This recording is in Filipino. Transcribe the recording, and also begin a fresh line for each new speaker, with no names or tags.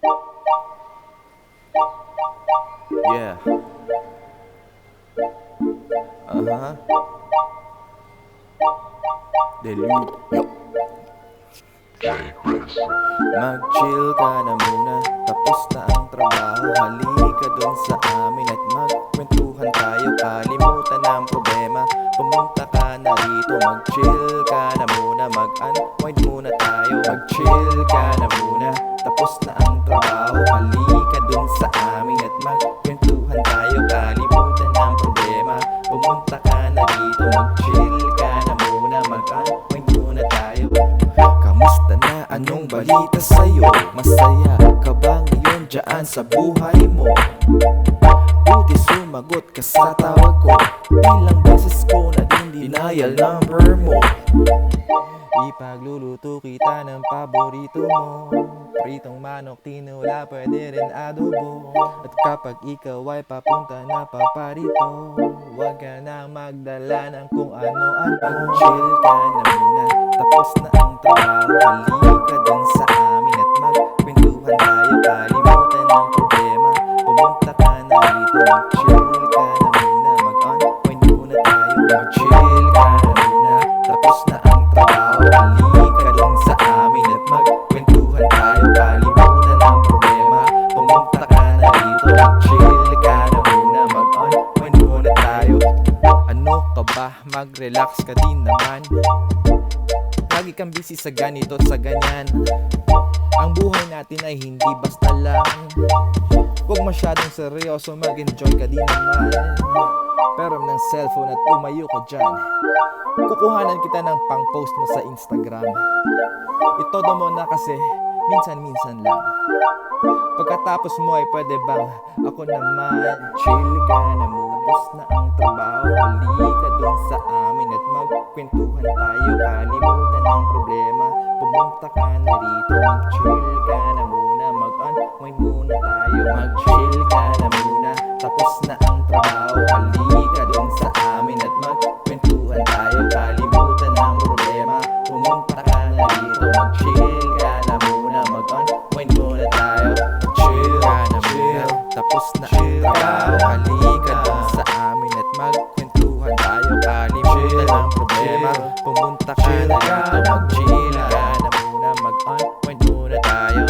Yeah. Uh-huh. Deludyo. Mag-chill ka na muna, tapos na ang trabaho. Halika dun sa amin at magkwentuhan tayo. Kalimutan ang problema, pumunta ka na rito. Mag-chill ka na muna, mag-unwind muna tayo. Mag-chill ka na muna, tapos na ang trabaho. Halika dun sa amin at magkwentuhan tayo. Kalimutan ang problema, pumunta ka na rito. Mag-chill ka na muna, mag-unwind muna tayo. Kamusta na? Anong balita sa'yo? Masaya ka ba ngayon dyan sa buhay mo? Buti sumagot ka sa tawag ko. Ilang beses ko na din denial number mo. Ipagluluto kita ng paborito mo. Pritong manok, tinula, pwede rin adobo. At kapag ikaw ay papunta na paparito, huwag ka na magdala ng kung ano-ano. Mag-chill ka na muna, tapos na ang trabaho. Halika dun sa amin at magkwentuhan tayo. Kalimutan ang problema, pumunta ka na rito. Mag-chill ka na muna, mag-unwind muna tayo. Mag-chill ka na muna, tapos na ang trabaho. Halika dun sa amin at magkwentuhan tayo. Kalimutan ang problema, pumunta ka na rito. Mag-chill ka na muna, mag-unwind muna tayo. Ano ka ba? Mag-relax ka din naman. Lagi kang busy sa ganito at sa ganyan. Ang buhay natin ay hindi basta lang. Huwag masyadong seryoso, mag-enjoy ka din naman. Pero ng cellphone at tumayo ka dyan. Kukuhanan kita ng pang-post mo sa Instagram. Itodo mo na kasi minsan-minsan lang. Pagkatapos mo ay pwede bang ako naman? Chill ka na muna, tapos na ang trabaho. Halika dun sa amin at magkwentuhan tayo. Kalimutan ang problema, pumunta ka na rito. Mag-chill ka na muna, mag-unwind muna tayo. Mag-chill ka na muna, tapos na ang trabaho. Halika dun sa amin at magkwentuhan tayo. Kalimutan ang problema, pumunta ka na rito. Mag-chill ka na muna, mag-unwind muna tayo. Mag-chill ka na muna, tapos na ang trabaho. Halika dun sa amin at magkwentuhan tayo. Kalimutan ang problema, pumunta ka na rito. Mag-chill ka na muna, mag-unwind muna tayo.